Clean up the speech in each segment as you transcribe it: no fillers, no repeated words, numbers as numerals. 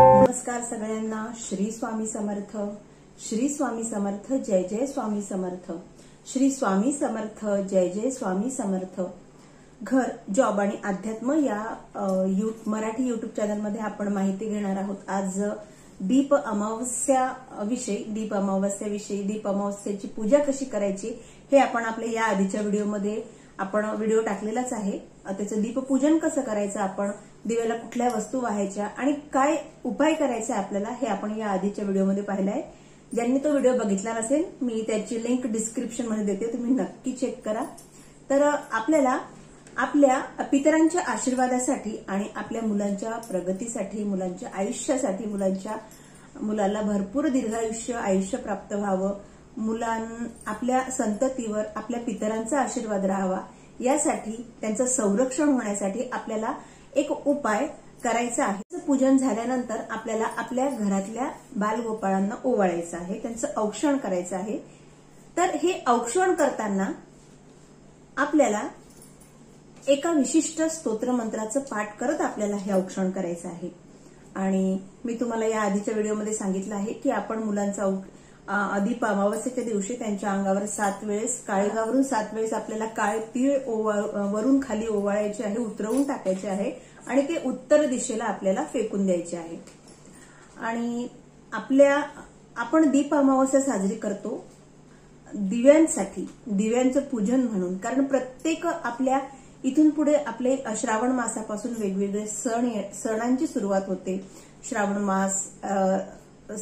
नमस्कार सगळ्यांना. श्री स्वामी समर्थ. श्री स्वामी समर्थ. जय जय स्वामी समर्थ. श्री स्वामी समर्थ. जय जय स्वामी समर्थ. घर, जॉब आणि अध्यात्म या मराठी युट्यूब चॅनलमध्ये आपण माहिती घेणार आहोत. आज दीप अमावस्याविषयी, दीप अमावस्याची पूजा कशी करायची हे आपण आपल्या या आधीच्या व्हिडिओमध्ये आपण व्हिडिओ टाकलेलाच आहे. त्याचं दीपपूजन कसं करायचं, आपण दिव्याला कुठल्या वस्तू वाहायच्या आणि काय उपाय करायचे आपल्याला हे आपण या आधीच्या व्हिडिओमध्ये पाहिलं आहे. ज्यांनी तो व्हिडिओ बघितला नसेल, मी त्याची लिंक डिस्क्रिप्शन मध्ये देते, तुम्ही नक्की चेक करा. तर आपल्याला आपल्या पितरांच्या आशीर्वादासाठी आणि आपल्या मुलांच्या प्रगतीसाठी, मुलांच्या आयुष्यासाठी, मुलाला भरपूर दीर्घायुष्य आयुष्य प्राप्त व्हावं, आपल्या संततीवर आपल्या पितरांचा आशीर्वाद राहावा, यासाठी त्यांचं संरक्षण होण्यासाठी आपल्याला एक उपाय करायचा आहे. पूजन झाल्यानंतर आपल्याला आपल्या घरातल्या बालगोपाळांना ओवाळायचं आहे, त्यांचं औक्षण करायचं आहे. तर हे औक्षण करताना आपल्याला एका विशिष्ट स्तोत्र मंत्राचं पाठ करत आपल्याला हे औक्षण करायचं आहे. आणि मी तुम्हाला या आधीच्या व्हिडिओमध्ये सांगितलं आहे की आपण मुलांचा दीप अमावस्येच्या दिवशी त्यांच्या अंगावर 7 वेळेस, काळीगावरून 7 वेळेस आपल्याला काळे तीळ वरून खाली ओवाळायचे आहे, उतरवून टाकायचे आहे आणि ते उत्तर दिशेला आपल्याला फेकून द्यायचे आहे. आणि आपण दीप अमावस्या साजरी करतो दिव्यांसाठी, दिव्यांचं पूजन म्हणून. कारण प्रत्येक आपल्या इथून पुढे आपले श्रावण मासापासून वेगवेगळे सणांची सुरुवात होते. श्रावण मास,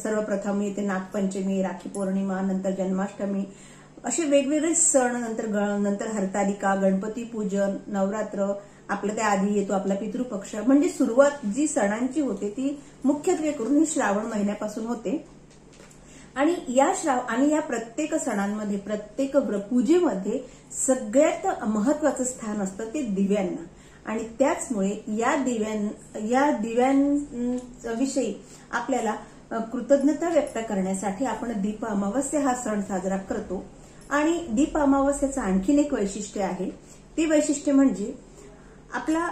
सर्वप्रथम येते नागपंचमी, राखी पौर्णिमा, नंतर जन्माष्टमी, असे वेगवेगळे सण. नंतर हरतालिका, गणपती पूजन, नवरात्र, आपलं त्याआधी येतो आपला पितृपक्ष. म्हणजे सुरुवात जी सणांची होते ती मुख्यत्वे करून ही श्रावण महिन्यापासून होते. आणि या प्रत्येक सणांमध्ये, प्रत्येक पूजेमध्ये सगळ्यात महत्वाचं स्थान असतं ते दिव्यांना. आणि त्याचमुळे या दिव्यांविषयी आपल्याला कृतज्ञता व्यक्त करण्यासाठी आपण दीप अमावस्या हा सण साजरा करतो. आणि दीप अमावस्येचं आणखीन एक वैशिष्ट्य आहे. ते वैशिष्ट्य म्हणजे आपला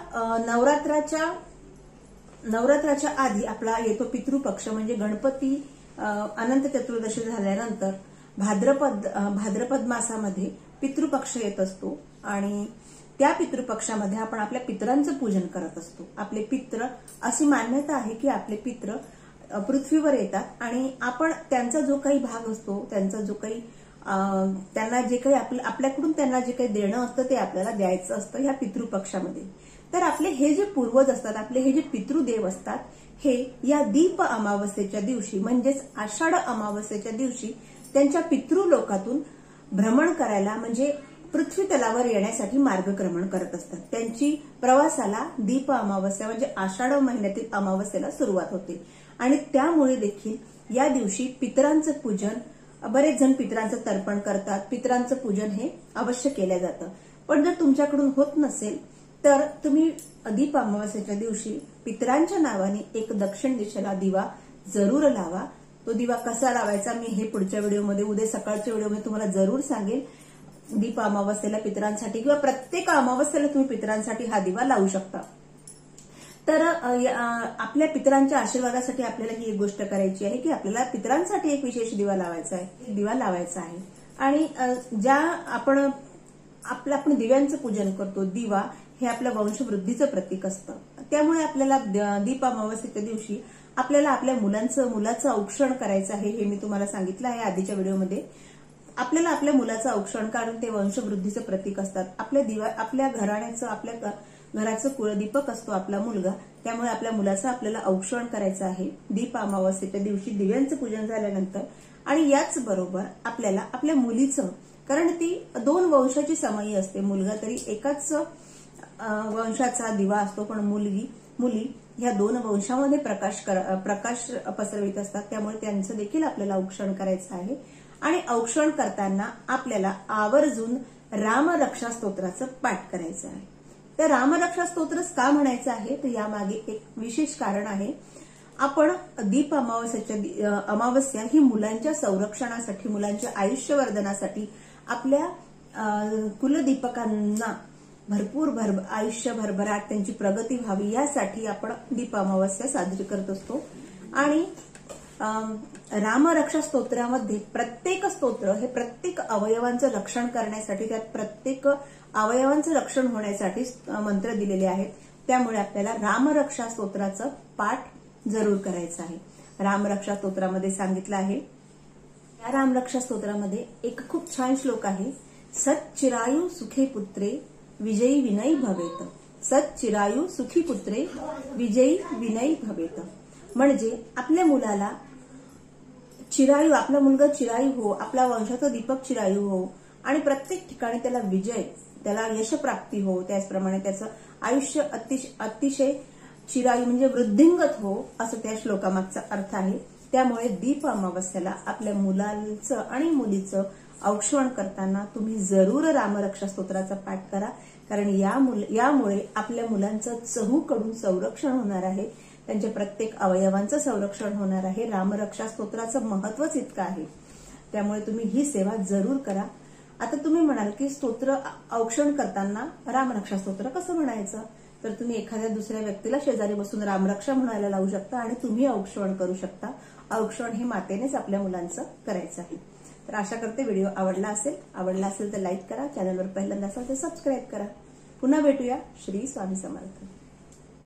नवरात्राच्या आधी आपला येतो पितृपक्ष, म्हणजे गणपती अनंत चतुर्दशी झाल्यानंतर भाद्रपद मासामध्ये पितृपक्ष येत असतो. आणि त्या पितृपक्षामध्ये आपण आपल्या पितरांचं पूजन करत असतो. आपले पित्र, अशी मान्यता आहे की आपले पित्र पृथ्वीवर येतात आणि आपण त्यांचा जो काही भाग असतो, त्यांचा जो काही त्यांना जे काही आपल्याकडून त्यांना जे काही देणं असतं ते आपल्याला द्यायचं असतं ह्या पितृपक्षामध्ये. तर आपले हे जे पूर्वज असतात, आपले हे जे पितृदेव असतात, हे या दीप अमावस्येच्या दिवशी म्हणजेच आषाढ अमावस्येच्या दिवशी त्यांच्या पितृलोकातून भ्रमण करायला, म्हणजे पृथ्वी तलावर येण्यासाठी मार्गक्रमण करत असतात. त्यांची प्रवासाला दीप अमावस्या म्हणजे आषाढ महिन्यातील अमावस्येला सुरुवात होते. आणि त्यामुळे देखील या दिवशी पितरांचं पूजन, बरेच जण पितरांचं तर्पण करतात, पितरांचं पूजन हे अवश्य केलं जातं. पण जर तुमच्याकडून होत नसेल तर तुम्ही दीप अमावस्येच्या दिवशी पितरांच्या नावाने एक दक्षिण दिशेला दिवा जरूर लावा. तो दिवा कसा लावायचा मी हे पुढच्या व्हिडिओमध्ये, उद्या सकाळच्या व्हिडिओमध्ये तुम्हाला जरूर सांगेल. दीप अमावस्येला पितरांसाठी किंवा प्रत्येक अमावस्येला तुम्ही पितरांसाठी हा दिवा लावू शकता. तर आपल्या पितरांच्या आशीर्वादासाठी आपल्याला ही एक गोष्ट करायची आहे की आपल्याला पितरांसाठी एक विशेष दिवा लावायचा आहे. आणि ज्या आपण दिव्यांचं पूजन करतो, दिवा हे आपल्या वंशवृद्धीचं प्रतीक असतं. त्यामुळे आपल्याला दीप अमावस्येच्या दिवशी आपल्याला आपल्या मुलाचं औक्षण करायचं आहे. हे मी तुम्हाला सांगितलं आहे आधीच्या व्हिडिओमध्ये. आपल्याला आपल्या मुलाचं औक्षण, कारण ते वंशवृद्धीचं प्रतीक असतात. आपल्या घराण्याचं, आपल्या घराचं कुळदीपक असतो आपला मुलगा. त्यामुळे आपल्या मुलाचं आपल्याला औक्षण करायचं आहे दीप अमावस्येच्या दिवशी दिव्यांचं पूजन झाल्यानंतर. आणि याच बरोबर आपल्याला आपल्या मुलीचं, कारण ती 2 वंशाची समयी असते. मुलगा तरी एकाच वंशाचा दिवा असतो, पण मुली ह्या 2 वंशामध्ये प्रकाश पसरवित असतात. त्यामुळे त्यांचं देखील आपल्याला औक्षण करायचं आहे. आणि औक्षण करताना आपल्याला आवर्जून रामरक्षा स्तोत्राचं पाठ करायचं आहे. तर रामरक्षा स्तोत्रच का म्हणायचं आहे, तर यामागे एक विशेष कारण आहे. आपण दीप अमावस्या ही मुलांच्या संरक्षणासाठी, मुलांच्या आयुष्यवर्धनासाठी, आपल्या कुलदीपकांना भरपूर आयुष्य भरभराट त्यांची प्रगती व्हावी यासाठी आपण दीप अमावस्या साजरी करत असतो. आणि रामरक्षा स्तोत्रामध्ये प्रत्येक स्तोत्र हे प्रत्येक अवयवांचं रक्षण करण्यासाठी, त्यात प्रत्येक अवयवांचं रक्षण होण्यासाठी मंत्र दिलेले आहेत. त्यामुळे आपल्याला रामरक्षा स्तोत्राचं पाठ जरूर करायचं आहे. रामरक्षा स्तोत्रामध्ये सांगितलं आहे, या रामरक्षा स्तोत्रामध्ये एक खूप छान श्लोक आहे. सच्चिरायु सुखे पुत्रे विजयी विनयी भवेत. सच्चिरायु सुखी पुत्रे विजयी विनयी भवेत. म्हणजे आपल्या मुलाला चिरायू, आपला मुलगा चिरायू हो, आपला वंशाचा दीपक चिरायू हो आणि प्रत्येक ठिकाणी त्याला विजय, त्याला यशप्राप्ती हो. त्याचप्रमाणे त्याचं आयुष्य अतिशय चिरायू म्हणजे वृद्धिंगत हो, असं त्या श्लोकामागचा अर्थ आहे. त्यामुळे दीप अमावस्याला आपल्या मुलाचं आणि मुलीचं औक्षण करताना तुम्ही जरूर रामरक्षा स्तोत्राचा पाठ करा. कारण यामुळे आपल्या मुलांचं चहूकडून संरक्षण होणार आहे, त्यांच्या प्रत्येक अवयवांचं संरक्षण होणार आहे. रामरक्षा स्तोत्राचं महत्वच इतकं आहे. त्यामुळे तुम्ही ही सेवा जरूर करा. आता तुम्ही म्हणाल की स्तोत्र औक्षण करताना रामरक्षा स्तोत्र कसं म्हणायचं, तर तुम्ही एखाद्या दुसऱ्या व्यक्तीला शेजारी बसून रामरक्षा म्हणायला लावू शकता आणि तुम्ही औक्षण करू शकता. औक्षण हे मातेनेच आपल्या मुलांचं करायचं आहे. तर आशा करते व्हिडिओ आवडला असेल तर लाईक करा, चॅनलवर पहिल्यांदा असाल तर सबस्क्राईब करा. पुन्हा भेटूया. श्री स्वामी समर्थ.